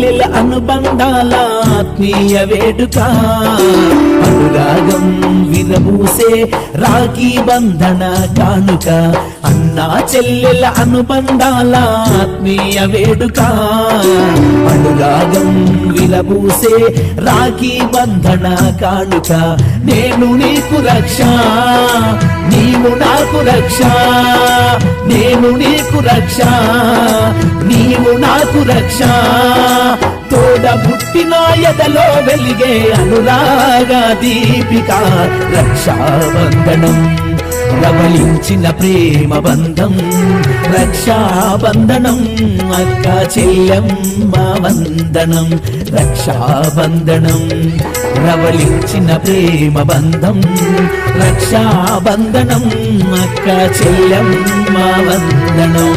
చెల్లెల అనుబంధాల ఆత్మీయ వేడుక అనురాగం విరబూసే రాఖీ బంధన కానుక అన్నా చెల్లెల అనుబంధాల ఆత్మీయ వేడుక అనురాగం విరబూసే రాఖీ బంధన కానుక నేను నీకు రక్ష నీవు నాకు రక్ష నేను నీకు రక్ష నీవు నాకు రక్ష తోడ పుట్టిన ఎదలో వెలిగే అనురాగ దీపిక రక్షాబంధనం ప్రబలించిన ప్రేమ బంధం రక్షాబంధనం అక్క చెల్లెమ్మ వందనం రక్షాబంధనం ప్రబలించిన ప్రేమ బంధం రక్షాబంధనం అక్క చెల్లెమ్మ వందనం